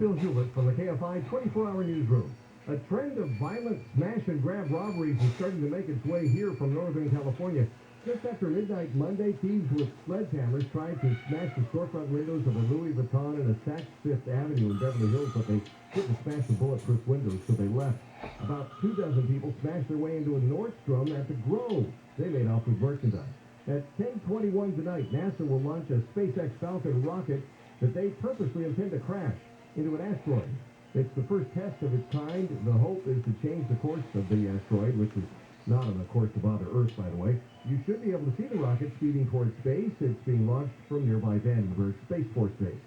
Bill Hewlett from the KFI 24-hour newsroom. A trend of violent smash-and-grab robberies is starting to make its way here from Northern California. Just after midnight Monday, thieves with sledgehammers tried to smash the storefront windows of a Louis Vuitton and a Saks Fifth Avenue in Beverly Hills, but they couldn't smash the bulletproof windows, so they left. About 24 people smashed their way into a Nordstrom at the Grove. They made off with merchandise. At 10:21 tonight, NASA will launch a SpaceX Falcon rocket that they purposely intend to crash into an asteroid. It's the first test of its kind. The hope is to change the course of the asteroid, which is not on a course to bother Earth, by the way. You should be able to see the rocket speeding towards space. It's being launched from nearby Vandenberg Space Force Base.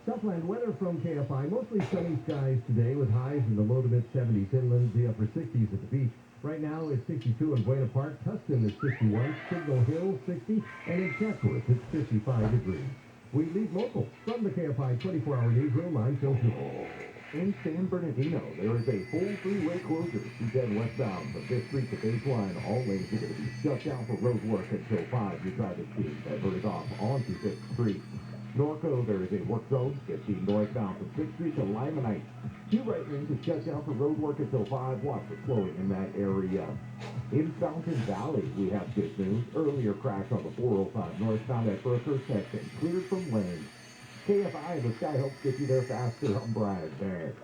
Southland weather from KFI. Mostly sunny skies today with highs in the low to mid-70s inland, the upper 60s at the beach. Right now it's 62 in Buena Park. Tustin is 61, Signal Hill 60, and in Chatsworth it's 55 degrees. We lead local from the KFI 24-hour newsroom. I'm Phil Hewlett. In San Bernardino, there is a full freeway closure. You head westbound from 5th Street to Baseline. All lanes are going to be shut down for road work until 5. Your traffic speed diverted off onto 5th Street. Norco, there is a work zone. Get the northbound from 6th Street to Limonite. 2 right lanes are shut down for road work until 5. Watch for slowing in that area. In Fountain Valley, we have good news. Earlier crash on the 405 northbound at Berker section. Cleared from lanes. KFI, the Sky Helps get you there faster. I'm Brian Barrett.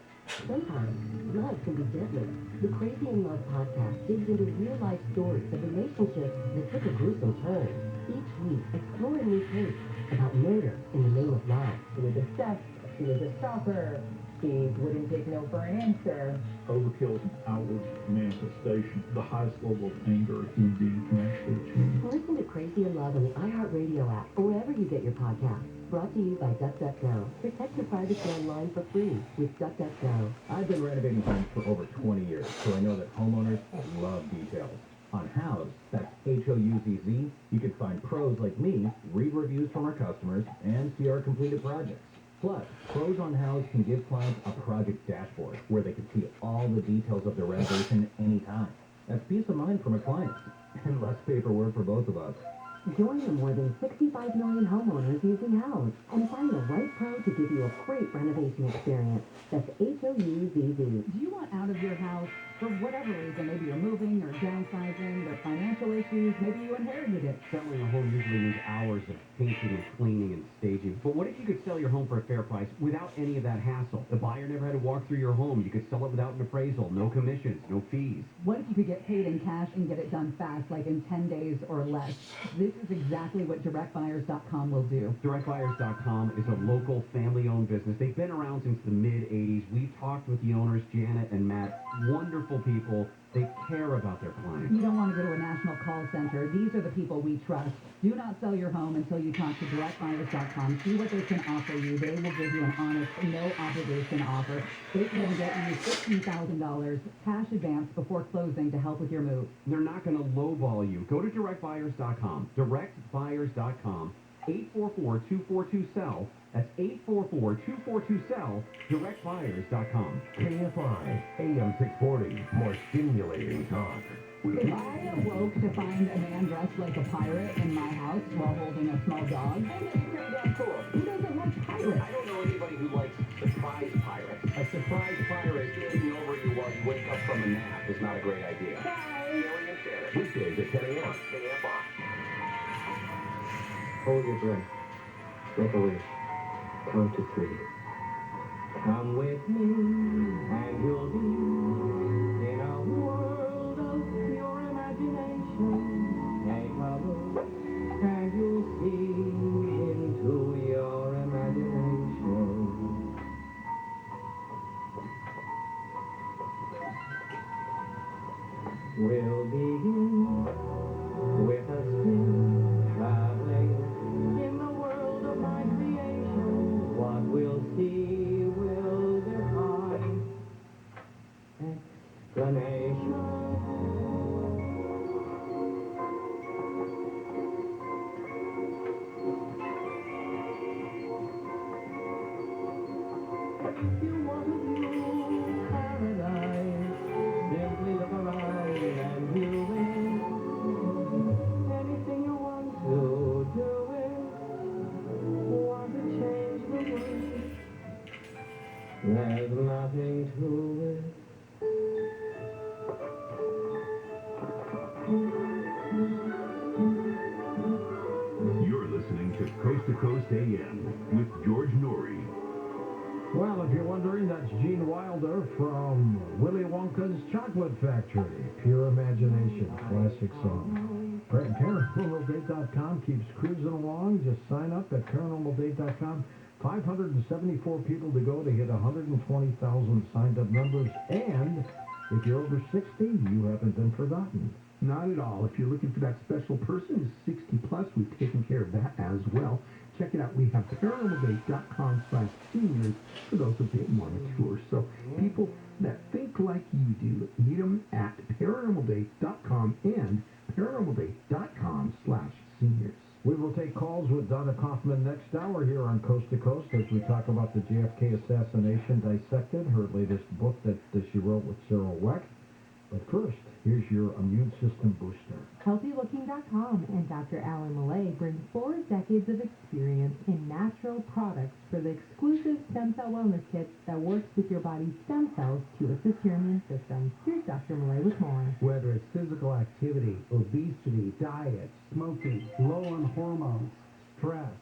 Sometimes love can be deadly. The Crazy in Love podcast digs into real-life stories of relationships that took a gruesome turn. Each week, explore a new case about murder in the name of love. He was obsessed. He was a stalker. He wouldn't take no for an answer. Overkill is an outward manifestation. The highest level of anger a human being can actually achieve. Listen to Crazy in Love on the iHeartRadio app or wherever you get your podcasts. Brought to you by DuckDuckGo. Protect your privacy online for free with DuckDuckGo. I've been renovating homes for over 20 years, so I know that homeowners love details. On Houzz, that's Houzz, you can find pros like me, read reviews from our customers, and see our completed projects. Plus, pros on Houzz can give clients a project dashboard where they can see all the details of their renovation anytime. That's peace of mind from a client, and less paperwork for both of us. Join the more than 65 million homeowners using Houzz and find the right pro to give you a great renovation experience. That's Houzz. Do you want out of your house for whatever reason? Maybe you're moving or downsizing, there are financial issues, maybe you inherited it. Selling a home usually means hours of painting and cleaning and staging. But what if you could sell your home for a fair price without any of that hassle? The buyer never had to walk through your home. You could sell it without an appraisal, no commissions, no fees. What if you could get paid in cash and get it done fast, like in 10 days or less? This is exactly what DirectBuyers.com will do. DirectBuyers.com is a local family-owned business. They've been around since the mid-'80s. We've talked with the owners, Janet and Matt. Wonderful people. They care about their clients. You don't want to go to a national call center. These are the people we trust. Do not sell your home until you talk to DirectBuyers.com. See what they can offer you. They will give you an honest, no-obligation offer. They can get you $15,000 cash advance before closing to help with your move. They're not going to lowball you. Go to DirectBuyers.com. DirectBuyers.com. 844-242-SELL. That's 844-242-SELL. DirectBuyers.com. KFI, AM 640, more stimulating talk. If I awoke to find a man dressed like a pirate in my house while holding a small dog, that would be pretty damn cool. Who doesn't like pirates? I don't know anybody who likes surprise pirates. A surprise pirate standing over you while you wake up from a nap is not a great idea. Weekdays at 10 a.m. Hold your breath. Make a wish. Count to 3. Come with me, and you'll be in a world of pure imagination. Take a look, and you'll see into your imagination. We'll begin with a spin, traveling in the world of my creation. What we'll see will defy explanation. Coast to Coast AM with George Norrie. Well, if you're wondering, that's Gene Wilder from Willy Wonka's Chocolate Factory. Pure Imagination, classic song. ParanormalDate.com keeps cruising along. Just sign up at ParanormalDate.com. 574 people to go to hit 120,000 signed up members. And if you're over 60, you haven't been forgotten. Not at all. If you're looking for that special person who's 60 plus, we've taken care of that as well. Check it out. We have paranormaldate.com/seniors for those a bit more mature. So people that think like you do, meet them at paranormaldate.com and paranormaldate.com/seniors. We will take calls with Donna Kaufman next hour here on Coast to Coast as we talk about the JFK assassination dissected, her latest book that she wrote with Sarah Weck. But first, here's your immune system booster. HealthyLooking.com and Dr. Alan Millay bring 4 decades of experience in natural products for the exclusive stem cell wellness kit that works with your body's stem cells to assist your immune system. Here's Dr. Millay with more. Whether it's physical activity, obesity, diet, smoking, low on hormones, stress,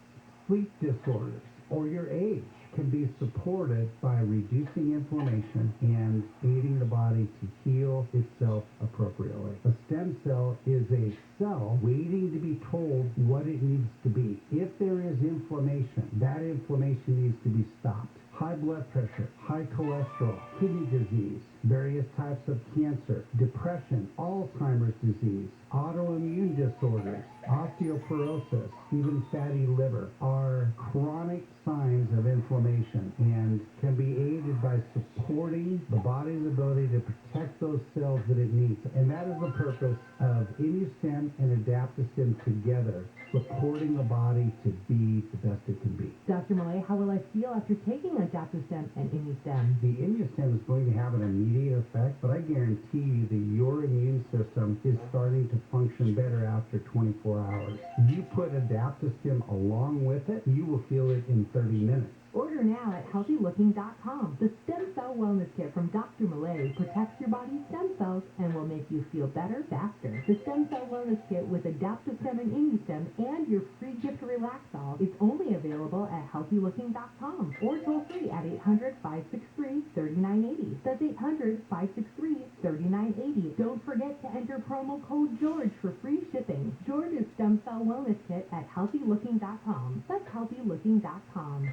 sleep disorders, or your age, can be supported by reducing inflammation and aiding the body to heal itself appropriately. A stem cell is a cell waiting to be told what it needs to be. If there is inflammation, that inflammation needs to be stopped. High blood pressure, high cholesterol, kidney disease, various types of cancer, depression, Alzheimer's disease, autoimmune disorders, osteoporosis, even fatty liver are chronic signs of inflammation and can be aided by supporting the body's ability to protect those cells that it needs. And that is the purpose of ImmuStem and AdaptoStem together, supporting the body to be the best it can be. Dr. Millay, how will I feel after taking AdaptoStem and ImmuStem? The ImmuStem is going to have an immediate effect, but I guarantee you that your immune system is starting to function better after 24 hours. You put AdaptoStem along with it, you will feel it in 30 minutes. Order now at HealthyLooking.com. The Stem Cell Wellness Kit from Dr. Millay protects your body's stem cells and will make you feel better faster. The Stem Cell Wellness Kit with AdaptoStem and ImmuStem and your free gift Relaxol is only available at HealthyLooking.com or toll free at 800-563-3980. That's 800-563-3980. Don't forget to enter promo code GEORGE for free shipping. George's Stem Cell Wellness Kit at HealthyLooking.com. That's HealthyLooking.com.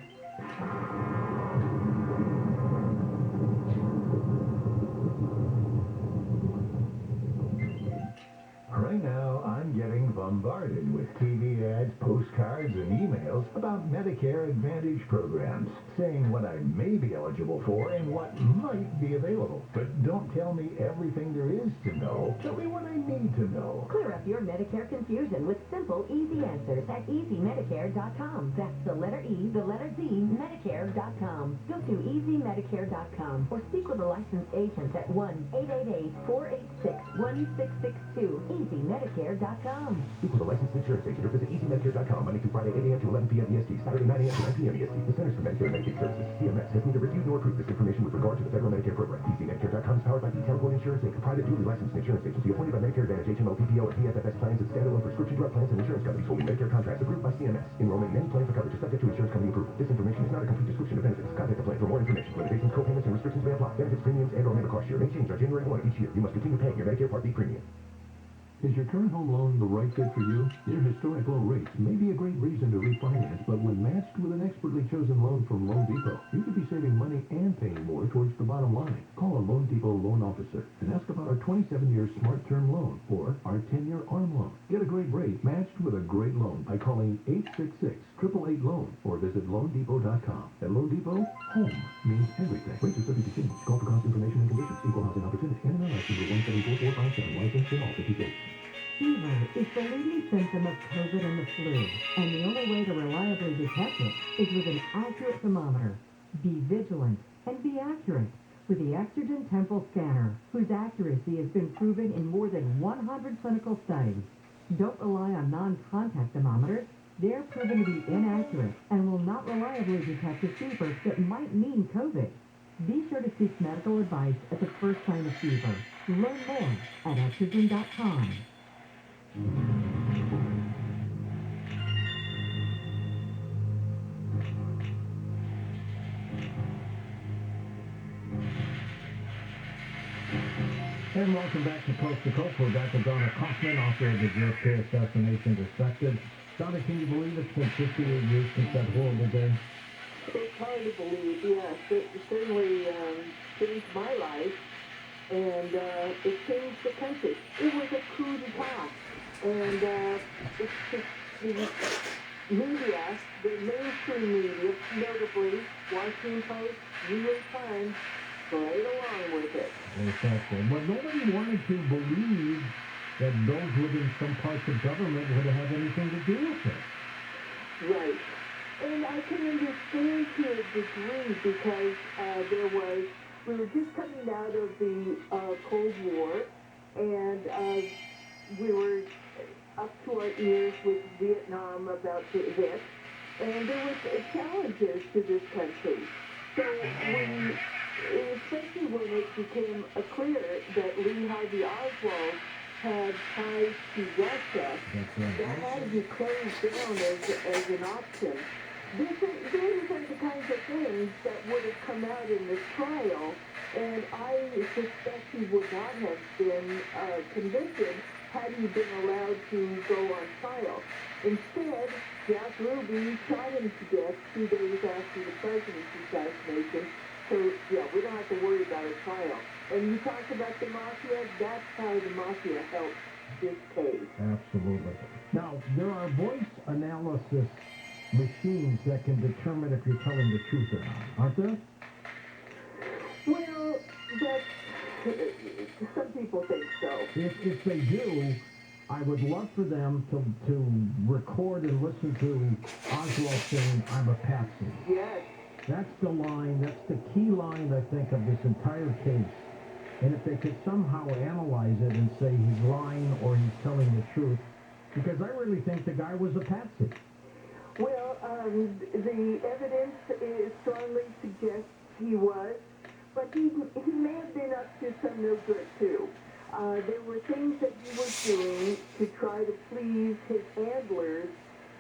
Right now, I'm getting bombarded with TV ads, postcards, and emails about Medicare Advantage programs, saying what I may be eligible for and what might be available. But don't tell me everything there is to know. Tell me what I need to know. Clear up your Medicare confusion with simple, easy answers at EasyMedicare.com. That's the letter E, the letter Z, Medicare.com. Go to EasyMedicare.com or speak with a licensed agent at 1-888-486-1662. EasyMedicare.com. Speak with a licensed insurance agent or visit EasyMedicare.com Monday through Friday, 8 a.m. to 11 p.m. EST, Saturday, 9 a.m. to 9 p.m. EST. The Centers for Medicare and Medicaid Services, CMS, has neither reviewed nor approved this information with regard to the federal Medicare program. EasyMedicare.com is powered by Teleport Insurance Inc., a private duly licensed insurance agency appointed by Medicare Advantage, HMO, PPO, and PFFS plans and standalone prescription drug plans and insurance companies holding Medicare contracts approved by CMS. Enrollment in any plan for coverage is subject to insurance company approval. This information is not a complete description of benefits. Contact the plan for more information. Limitations, co-payments, and restrictions may apply. Benefits, premiums, and/or member cost share may change on January 1 of each year. You must continue paying your Medicare Part B premium. Is your current home loan the right fit for you? Their historic low rates may be a great reason to refinance, but when matched with an expertly chosen loan from Loan Depot, you could be saving money and paying more towards the bottom line. Call a Loan Depot loan officer and ask about our 27-year Smart Term loan or our 10-year ARM loan. Get a great rate matched with a great loan by calling 866-888-LOAN or visit LoanDepot.com. At Loan Depot, home means everything. Rates are subject to change. Call for cost information and conditions. Equal housing opportunity. NMLS number 174457. Licensed in all 50 states. Fever is the leading symptom of COVID and the flu, and the only way to reliably detect it is with an accurate thermometer. Be vigilant and be accurate with the Exergen Temporal Scanner, whose accuracy has been proven in more than 100 clinical studies. Don't rely on non-contact thermometers. They're proven to be inaccurate and will not reliably detect a fever that might mean COVID. Be sure to seek medical advice at the first sign of fever. Learn more at Exergen.com. And welcome back to Coast to Coast. We're back with Donna Kaufman, author of the JFK Assassination Dissected. Donna, can you believe it's been 58 years since that horrible day? It's hard to believe, yes. It certainly changed my life, and it changed the country. It was a coup d'etat, and it's just the media, the mainstream media, notably Washington Post, New York Times, right along with it. Exactly. But nobody wanted to believe that those within some parts of government would have anything to do with it. Right. And I can understand to a degree because we were just coming out of the Cold War, and we were up to our ears with Vietnam about the event, and there was challenges to this country. So especially when it became clear that Lee Harvey Oswald had ties to Russia, that had to be closed down as an option. These are the kinds of things that would have come out in this trial, and I suspect he would not have been convicted had he been allowed to go on trial. Instead, Jack Ruby shot him to death 2 days after the president's assassination. So, yeah, we don't have to worry about a trial. And you talk about the mafia, that's how the mafia helped this case. Absolutely. Now, there are voice analysis machines that can determine if you're telling the truth or not, aren't there? Well, some people think so. If they do, I would love for them to record and listen to Oswald saying, "I'm a patsy." Yes. That's the line, that's the key line, I think, of this entire case. And if they could somehow analyze it and say he's lying or he's telling the truth, because I really think the guy was a patsy. Well, the evidence strongly suggests he was, but he may have been up to some no good, too. There were things that he was doing to try to please his handlers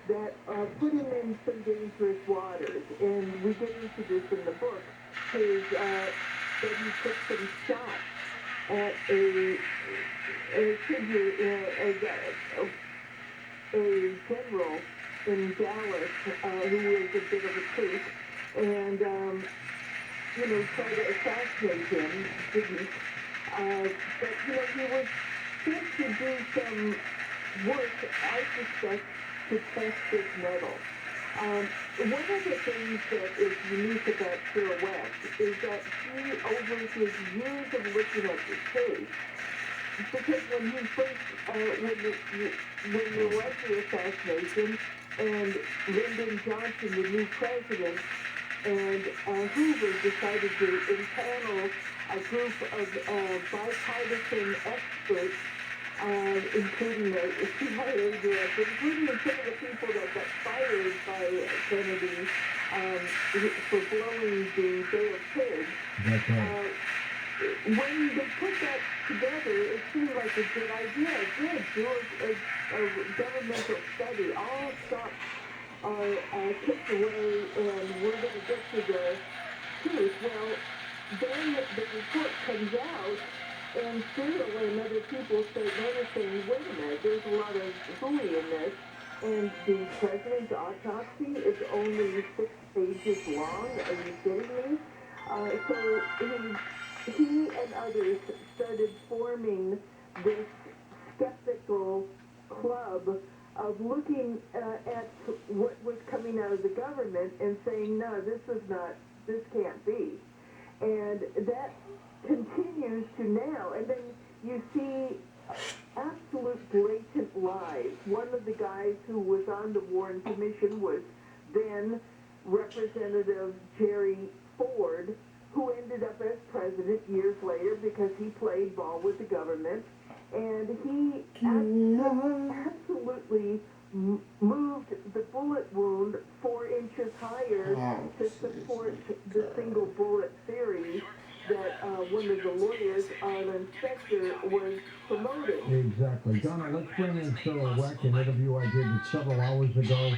that put him in some dangerous waters. And we get into this in the book, that he took some shots at a figure, a general in Dallas who was a bit of a kook, and tried to assassinate him, didn't. But he was sent to do some work, I suspect, to test his mettle. One of the things that is unique about Sierra West is that he, over his years of looking at the case, because when he first, when there was the assassination, and Lyndon Johnson, the new president, and Hoover decided to impanel a group of bipartisan experts, including the CIA director, including some of the people that got fired by Kennedy for blowing the Bay of Pigs. That's right. When they put that together, it seemed like a good idea. Good, do a governmental study. All stops are kicked away, and we're going to get to the truth. Well, then the report comes out, and Cyril and other people start noticing, wait a minute, there's a lot of hooey in this, and the president's autopsy is only 6 pages long. Are you kidding me? So he and others started forming this skeptical club of looking at what was coming out of the government and saying, no, this can't be. And that continues to now. And then you see absolute blatant lies. One of the guys who was on the Warren Commission was then Representative Jerry Ford, who ended up as president years later because he played ball with the government. And he absolutely moved the bullet wound 4 inches higher to support the single bullet theory that one of the lawyers, Arlen Specter, was promoting. Exactly. Donna, let's bring in Cyril Weck, an interview I did several hours ago.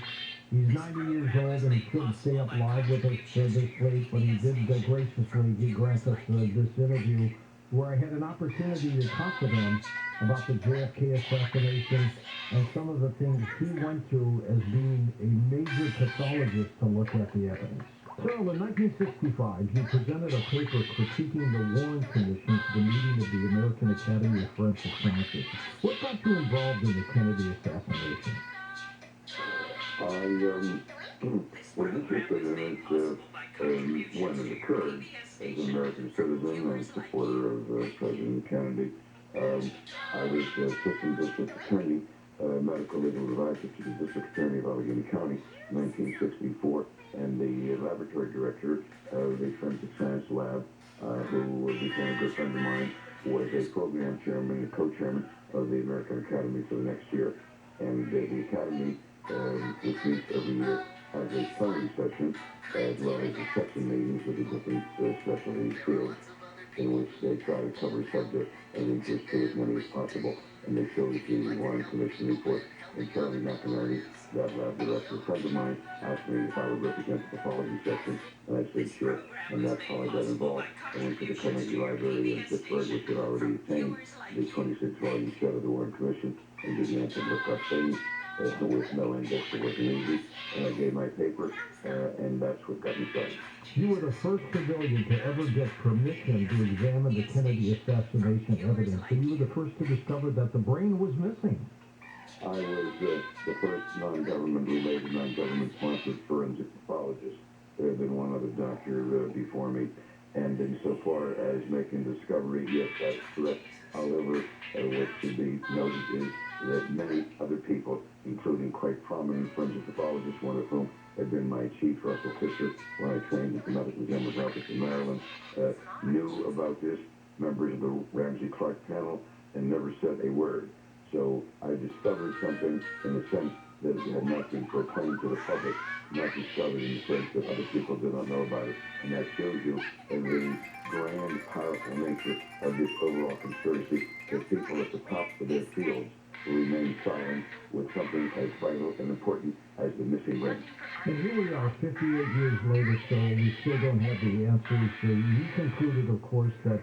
He's 90 years old and he couldn't stay up live with us this late, but he did graciously grant us this interview. where I had an opportunity to talk with him about the JFK assassination and some of the things he went through as being a major pathologist to look at the evidence. Cyril, in 1965, he presented a paper critiquing the Warren Commission to the meeting of the American Academy of Forensic Sciences. What got you involved in the Kennedy assassination? I was interested in it when it occurred. As an American citizen and supporter of President Kennedy, I was assistant district attorney, medical legal advisor to the district attorney of Allegheny County in 1964, and the laboratory director of the forensic science lab, who became a good friend of mine, was a program chairman and co-chairman of the American Academy for the next year. And the Academy, which meets every year, has a plenary session, as well as a section meetings with the different specialty fields, in which they try to cover a subject of interest to as many as possible. And they showed the Warren Commission report, and Charlie McInerney, that lab director, a friend of mine, asked me if I would represent the pathology section, and I said sure, and that's how I got involved. I went to the Carnegie Library in Pittsburgh, which had already obtained the 26-volume set of the Warren Commission, and began to look up things with no index. It wasn't easy, and I gave my paper, and that's what got me started. You were the first civilian to ever get permission to examine the Kennedy assassination evidence, and you were the first to discover that the brain was missing. I was the first non-government-related, non-government-sponsored forensic pathologist. There had been one other doctor before me, and insofar as making discovery, yes, that's correct. However, what should be noted is that many other people, including quite prominent forensic pathologists, one of whom had been my chief, Russell Fisher, when I trained at the Medical Examiner's Office in Maryland, knew about this, members of the Ramsey-Clark panel, and never said a word. So I discovered something in the sense that it had not been proclaimed to the public, not discovered in the sense that other people did not know about it. And that shows you the grand, powerful nature of this overall conspiracy, that people at the tops of their fields remain silent with something as vital and important as the missing brain. And here we are 58 years later, so we still don't have the answers. You concluded, of course, that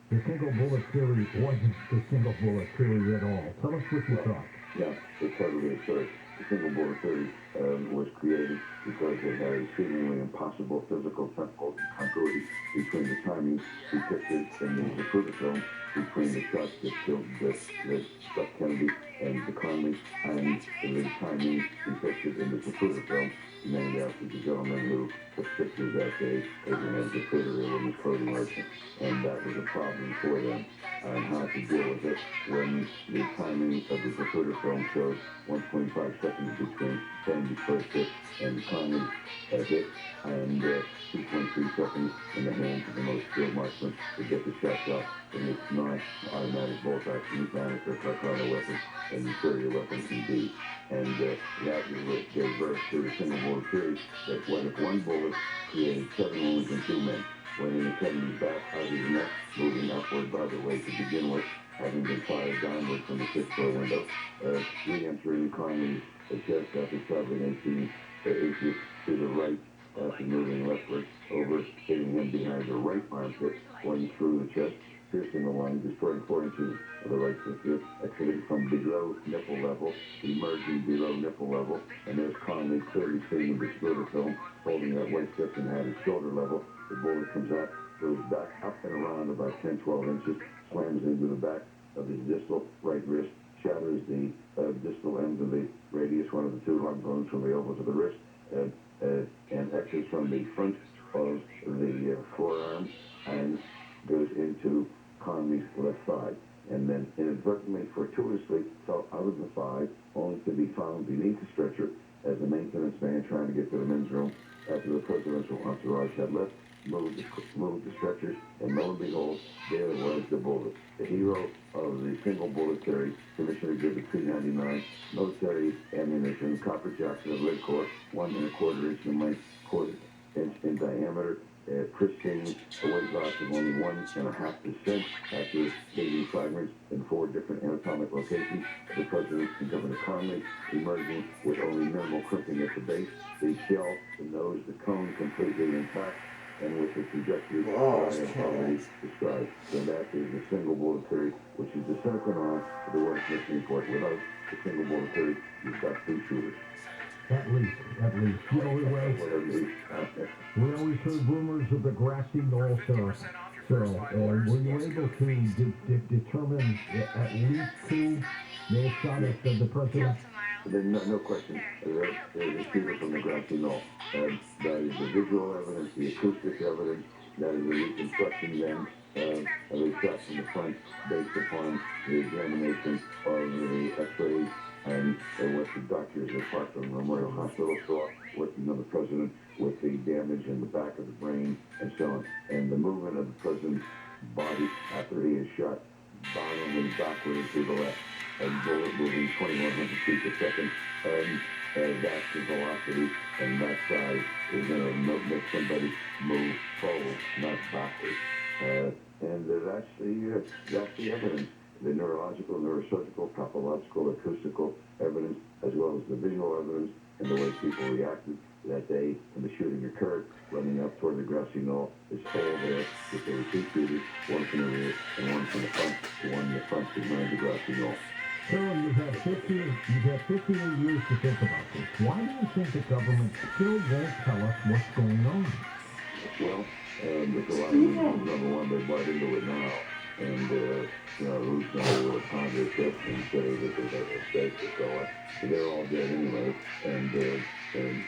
the single bullet theory wasn't the single bullet theory at all. Tell us what you thought. Yeah, it's totally absurd. The single bullet theory was created because it had a seemingly impossible physical temporal congruity between the timing depicted in the Zapruder film, between the shots that killed that struck Kennedy and the Conley, and the timing depicted in the Zapruder film, named after the gentleman who took pictures that day as a Zapruder, a woman's clothing merchant. And that was a problem for them, and how to deal with it when the timing of the Zapruder film showed 1.5 seconds between Kennedy's first hit and the Conley hit, and 2.3 seconds in the hands of the most skilled marksman to get the shots off in this non-automatic bolt-action mechanic or Carcano weapon, and inferior weapon indeed. And that is what gave birth to the single bullet theory, that what if one bullet created 7 wounds in 2 men, when in the Kennedy's back out of his neck, moving upward by the way to begin with, having been fired downward from the 6th-floor window, re-entering Conley's chest after traveling 18 inches to the right, after moving leftward, over, hitting him behind the right armpit, going through the chest, piercing the line, destroying 4 inches of the right fifth, exiting from below nipple level, emerging below nipple level, and there's Conley clearly seen in the Zapruder film, holding that white fist and at his shoulder level. The bullet comes out, goes back up and around about 10-12 inches, slams into the back of his distal right wrist, shatters the distal end of the radius, one of the 2 long bones from the elbow to the wrist, and exits from the front of the forearm and goes into Conley's left thigh, and then inadvertently, fortuitously fell out of the thigh, only to be found beneath the stretcher as the maintenance man trying to get to the men's room after the presidential entourage had left, moved the stretchers, and lo and behold, there was the bullet. The hero of the single bullet theory, Commissioner Exhibit 399, military ammunition, copper jackson of lead core, 1 1/4 inch in length, 1/4 inch in diameter, pristine, a weight loss of only 1.5% after daily fragments in 4 different anatomic locations. The President and Governor Conley emerging with only minimal crimping at the base, the shell, the nose, the cone completely intact, and with the trajectory that I have already described. So that is the single bullet theory, which is the second on the worst mission report. Without the single bullet theory, you've got two shooters. At least. You know, we always heard rumors of the grassy knoll, Cyril. Were you able to determine at least two may have shot at the president? No question. There's a shooter from the grassy knoll. That is the visual evidence, the acoustic evidence, that is the reconstruction then of a shot from the front based upon the examination of the x-rays and what the doctors at Parkland Memorial Hospital saw, working on the president with the damage in the back of the brain and so on. And the movement of the president's body after he is shot bottom and backward to the left, a bullet moving 2,100 feet per second. That's the velocity, and that size is going to make somebody move forward, not backward. And that's the evidence. The neurological, neurosurgical, pathological, acoustical evidence, as well as the visual evidence and the way people reacted that day when the shooting occurred, running up toward the grassy knoll, is all there. If there were two shooters, one from the rear and one from the front. The one in the front behind the grassy knoll. Carol, you've had 58 years to think about this. Why do you think the government still won't tell us what's going on? Well, there's a lot of reasons. Number one, they bought into it now. And, who's going to go to Congress and say that they have a mistake or so on. They're all dead anyway. And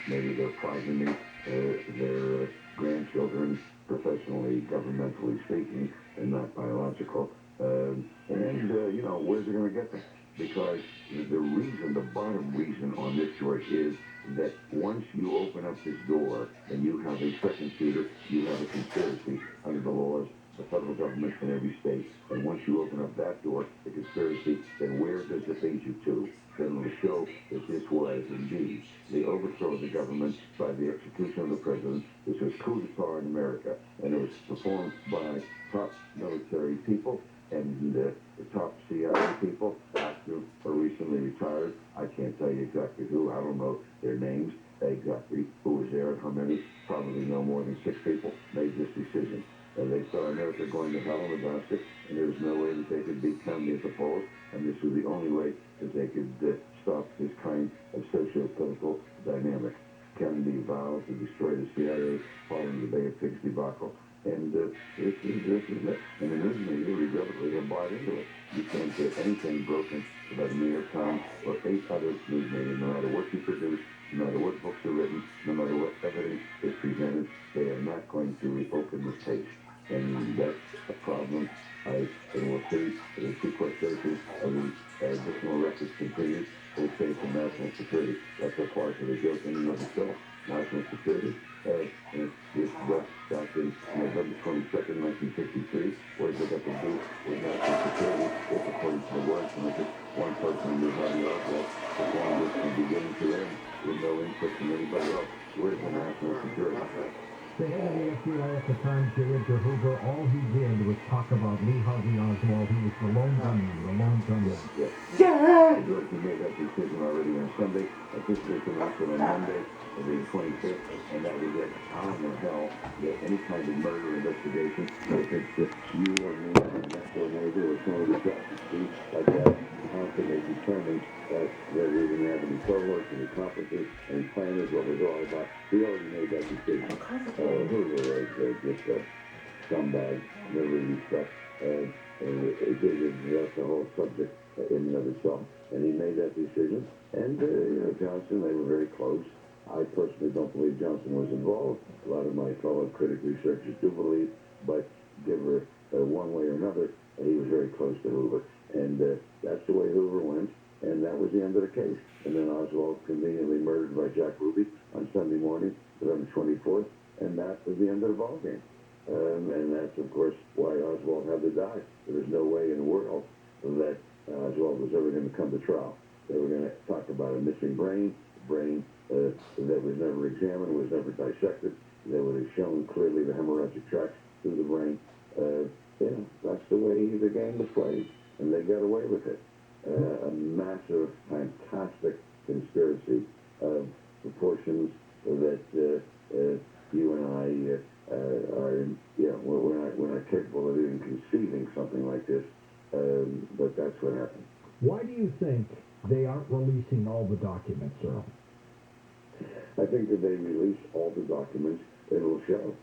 maybe their progeny, their grandchildren, professionally, governmentally speaking, and not biological. Where's it going to get them? Because the reason, the bottom reason on this, George, is that once you open up this door and you have a second shooter, you have a conspiracy under the laws, the federal government in every state. And once you open up that door, the conspiracy, then where does it lead you to? Then it will show that this was indeed the overthrow of the government by the execution of the president. This was coup d'etat in America, and it was performed by top military people and the top CIA people, active or recently retired. I can't tell you exactly who. I don't know their names exactly, who was there and how many. Probably no more than 6 people made this decision. And they saw America going to hell in a basket, and there was no way that they could beat Kennedy at the polls, and this was the only way that they could stop this kind of socio-political dynamic. Kennedy vowed to destroy the CIA following the Bay of Pigs debacle. And this is it. And the news media regrettably have bought into it. You can't get anything broken about the New York Times or 8 other news media, no matter what you produce, no matter what books are written, no matter what evidence is presented, they are not going to reopen this case. And that's a problem. And we'll see the sequestration of the additional records continues for the sake of national security. That's a part of the joke in and of itself. National security. This was back in November 22nd, 1963. What does it have to do with national security? It's according to the words from just one person who knew how to argue performed this from beginning to end with no input from anybody else. Where's the national security? The head of the FBI at the time, J. Edgar Hoover, all he did was talk about Lee Harvey Oswald. He was the lone gunman. Yeah! He made that decision already on Sunday. This was announced on Monday, the 25th, and that was it. How in the hell get any kind of murder investigation, if it's just you or me or my next door neighbor or some of the justice like that, how can they determine that they didn't have any cohorts and accomplices and planners, what was all about? He already made that decision. Hoover was just a scumbag, never respect, and that's the whole subject in and of itself. And he made that decision. And, Johnson, they were very close. I personally don't believe Johnson was involved. A lot of my fellow critic researchers do believe, but given one way or another, he was very close to Hoover. And that's the way Hoover went, and that was the end of the case. And then Oswald conveniently murdered by Jack Ruby on Sunday morning, November 24th, and that was the end of the ballgame. And that's, of course, why Oswald had to die. There was no way in the world that Oswald was ever going to come to trial. They were going to talk about a missing brain that was never examined, was never dissected. They would have shown clearly the hemorrhagic tracts through the brain. That's the way the game was played, and they got away with it. A massive, fantastic conspiracy of proportions that you and I releasing all the documents, Earl? I think if they release all the documents, it'll show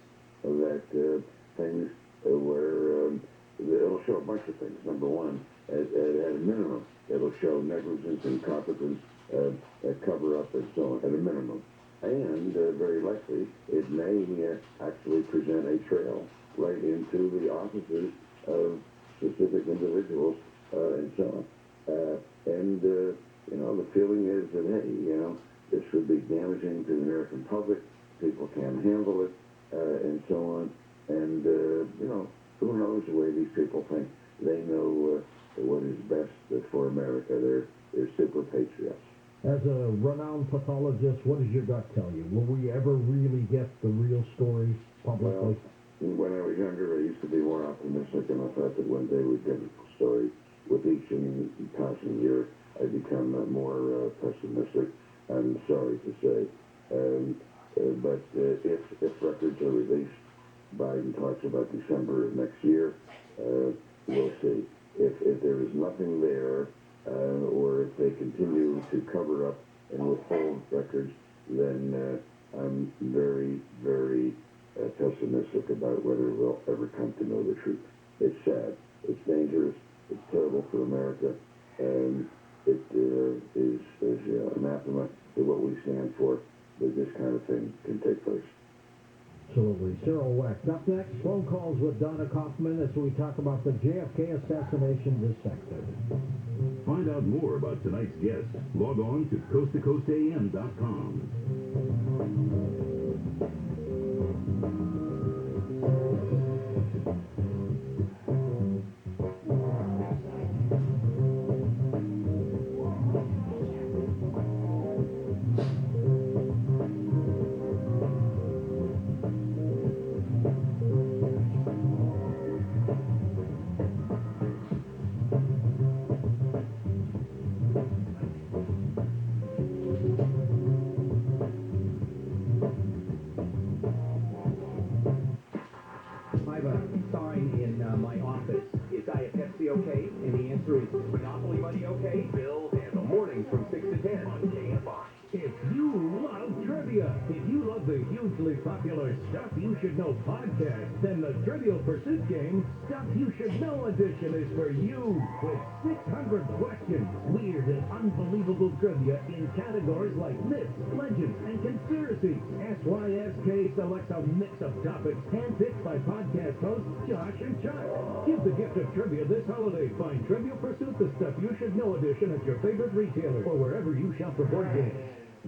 that things were, it'll show a bunch of things. Number one, at a minimum, it'll show negligence, incompetence, cover-up, and so on, at a minimum. And very likely, it may actually present a trail right into the offices of specific individuals and so on. The feeling is that, hey, this would be damaging to the American public. People can't handle it, and so on. And, who knows the way these people think. They know what is best for America. They're super patriots. As a renowned pathologist, what does your gut tell you? Will we ever really get the real story publicly? Well, when I was younger, I used to be more optimistic, and I thought that one day we'd get the story. With each passing year, I become more pessimistic. I'm sorry to say. But if records are released, Biden talks about December of next year, we'll see. If there is nothing there, or if they continue to cover up and withhold records, then I'm very, very pessimistic about whether we'll ever come to know the truth. It's sad. It's dangerous. It's terrible for America. And it is anathema to what we stand for, that this kind of thing can take place. Absolutely. Cyril Wecht. Up next, phone calls with Donna Kaufman as we talk about the JFK assassination dissected. Find out more about tonight's guest. Log on to coasttocoastam.com. Okay? And the answer is Monopoly Money okay? Bill and the morning from 6 to 10 on KFI. If you love trivia, if you love the hugely popular Stuff You Should Know podcast, then the Trivial Pursuit game, Stuff You Should Know edition, is for you. With 600 questions, weird and unbelievable trivia in categories like myths, legends, and conspiracies. SYSK selects a mix of topics handpicked by podcast hosts Josh and Chuck. Give the gift of trivia this holiday. Find Trivial Pursuit, the Stuff You Should Know edition at your favorite retailer or wherever you shop for board games.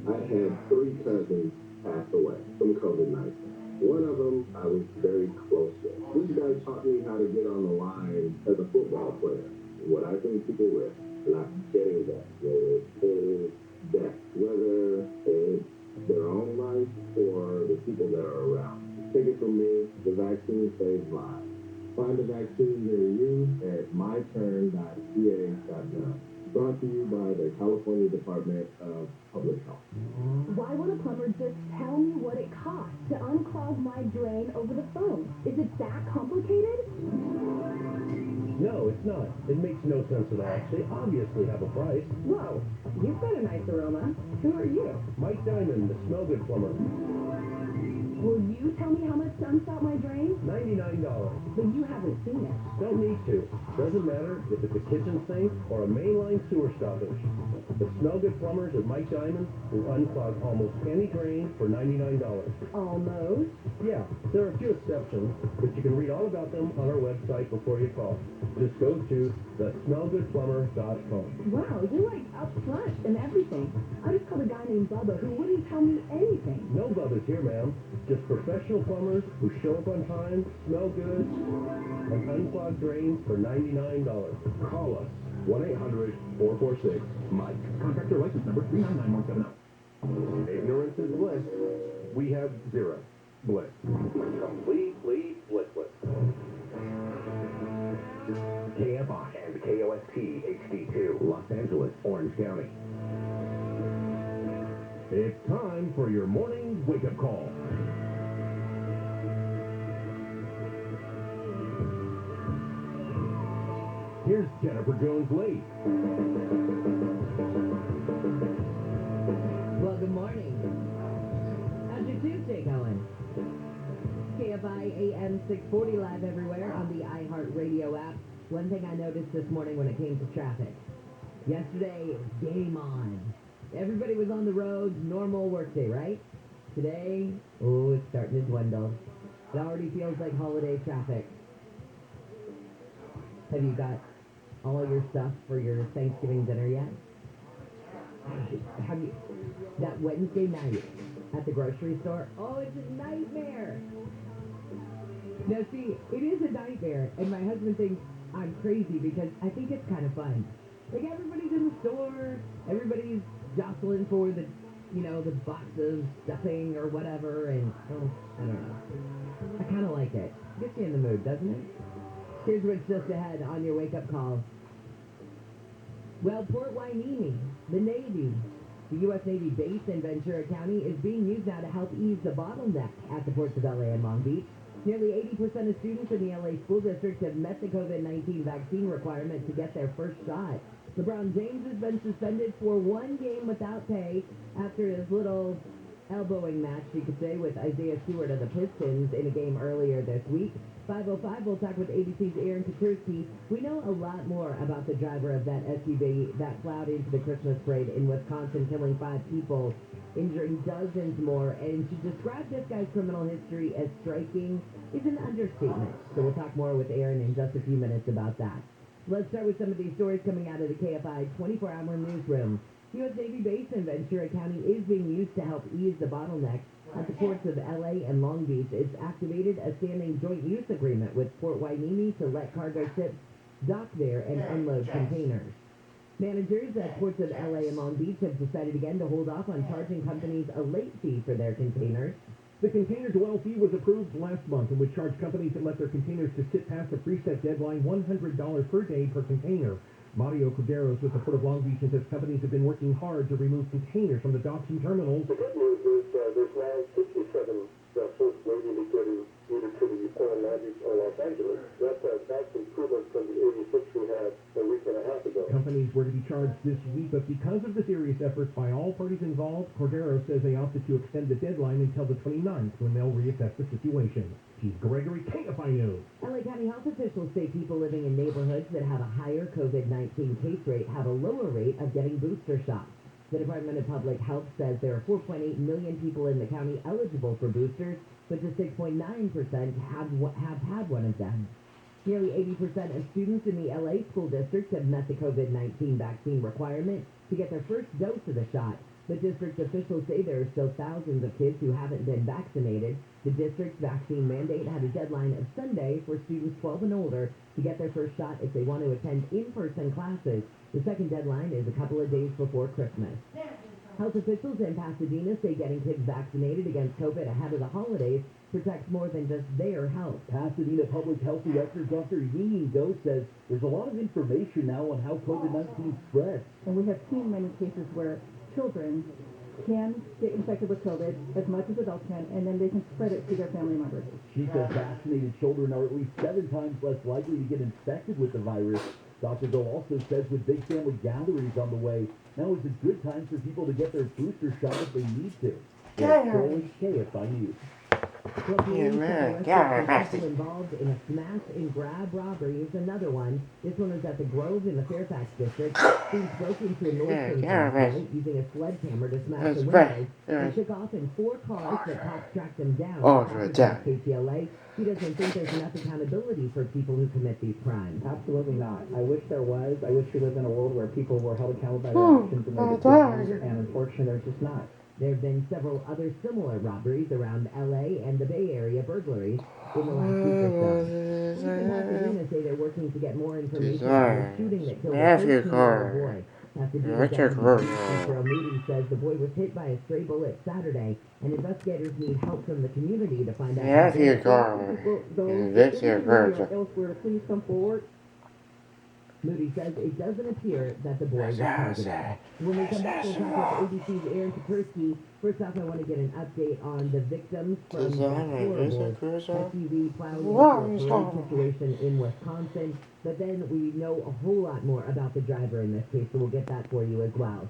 I had 3 cousins pass away from COVID-19. One of them I was very close with. This guy taught me how to get on the line as a football player. What I think people risk, not getting that, whether it's death, whether it's their own life or the people that are around. Take it from me, the vaccine saves lives. Find a vaccine near you at myturn.ca.gov. Brought to you by the California Department of Public Health. Why would a plumber just tell me what it costs to unclog my drain over the phone? Is it that complicated? No, it's not. It makes no sense at all. They obviously have a price. Whoa, you've got a nice aroma. Who are you? Mike Diamond, the smell good plumber. Will you tell me how much to unspout my drain? $99. But you haven't seen it. Don't need to. Doesn't matter if it's a kitchen sink or a mainline sewer stoppage. The smell good plumbers at Mike Diamond will unclog almost any drain for $99. Almost? Yeah, there are a few exceptions, but you can read all about them on our website before you call. Just go to thesmellgoodplumber.com. Wow, you're like upfront and everything. I just called a guy named Bubba who wouldn't tell me anything. No Bubba's here, ma'am. Just professional plumbers who show up on time, smell good, and unclog drains for $99. Call us. 1-800-446-MIKE. Contractor license number 399170. Ignorance is bliss. We have zero bliss. Completely blissless. KFI and KOST HD2, Los Angeles, Orange County. It's time for your morning wake-up call. Here's Jennifer Jones-Lee. KFI AM 640 live everywhere on the iHeartRadio app. One thing I noticed this morning when it came to traffic. Yesterday, it was game on. Everybody was on the roads, normal workday, right? Today, it's starting to dwindle. It already feels like holiday traffic. Have you got all your stuff for your Thanksgiving dinner yet? Have you, that Wednesday night at the grocery store? Oh, it's a nightmare. Now see, it is a nightmare, and my husband thinks I'm crazy because I think it's kind of fun. Like everybody's in the store, everybody's jostling for the, the box of stuffing or whatever, and I don't know. I kind of like it. Gets you in the mood, doesn't it? Here's what's just ahead on your wake-up call. Well, Port Hueneme, the Navy, the U.S. Navy base in Ventura County, is being used now to help ease the bottleneck at the ports of L.A. and Long Beach. Nearly 80% of students in the L.A. school district have met the COVID-19 vaccine requirement to get their first shot. LeBron James has been suspended for one game without pay after his little elbowing match, you could say, with Isaiah Stewart of the Pistons in a game earlier this week. 5:05, we'll talk with ABC's Aaron Kukursky. We know a lot more about the driver of that SUV that plowed into the Christmas parade in Wisconsin, killing 5 people, injuring dozens more. And to describe this guy's criminal history as striking is an understatement. So we'll talk more with Aaron in just a few minutes about that. Let's start with some of these stories coming out of the KFI 24-hour newsroom. U.S. Navy base in Ventura County is being used to help ease the bottleneck at the ports of L.A. and Long Beach. It's activated a standing joint use agreement with Port Hueneme to let cargo ships dock there and unload containers. Managers at ports of L.A. and Long Beach have decided again to hold off on charging companies a late fee for their containers. The container dwell fee was approved last month and would charge companies that let their containers to sit past a preset deadline $100 per day per container. Mario Corderos with the Port of Long Beach says companies have been working hard to remove containers from the docks and terminals. The good news is there's now 57 vessels waiting to get either to the Port of Long Beach or Los Angeles. That's improvement from the 86 we had a week and a half ago. Companies were to be charged this week, but because of the serious efforts by all parties involved, Corderos says they opted to extend the deadline until the 29th when they'll reassess the situation. Chief Gregory, KFI News. LA County health officials say people living in neighborhoods that have a higher COVID-19 case rate have a lower rate of getting booster shots. The Department of Public Health says there are 4.8 million people in the county eligible for boosters, but just 6.9% have had one of them. Nearly 80% of students in the LA school district have met the COVID-19 vaccine requirement to get their first dose of the shot. But district officials say there are still thousands of kids who haven't been vaccinated. The district's vaccine mandate had a deadline of Sunday for students 12 and older to get their first shot if they want to attend in-person classes. The second deadline is a couple of days before Christmas. Health officials in Pasadena say getting kids vaccinated against COVID ahead of the holidays protects more than just their health. Pasadena Public Health Director Dr. Yee Do says there's a lot of information now on how COVID-19 spreads. And we have seen many cases where children can get infected with COVID as much as adults can, and then they can spread it to their family members. She says vaccinated children are at least 7 times less likely to get infected with the virus. Dr. Do also says with big family gatherings on the way, now is a good time for people to get their booster shot if they need to. Shirley, KFI News. People involved in a smash and grab robbery is another one. This one was at the Grove in the Fairfax district. Thieves broke into a Nordstrom store using a sledgehammer to smash the windows. They took off in 4 cars, but cops tracked them down. KTLA, he doesn't think there's enough accountability for people who commit these crimes. Absolutely not. I wish there was. I wish we lived in a world where people were held accountable by their actions and their decisions, and unfortunately there's just not. There have been several other similar robberies around L.A. and the Bay Area burglaries in the last week or so. Police in Pasadena say they're working to get more information on the shooting that killed a 13-year-old boy. Pasadena Moody says the boy was hit by a stray bullet Saturday, and investigators need help from the community to find out. Elsewhere, please come forward. Moody says it doesn't appear that the boy was targeted. When we come back, we'll talk with ABC's Aaron Kukursky. First off, I want to get an update on the victims from that horrible SUV plowing into a parade situation in Wisconsin. But then we know a whole lot more about the driver in this case, so we'll get that for you as well.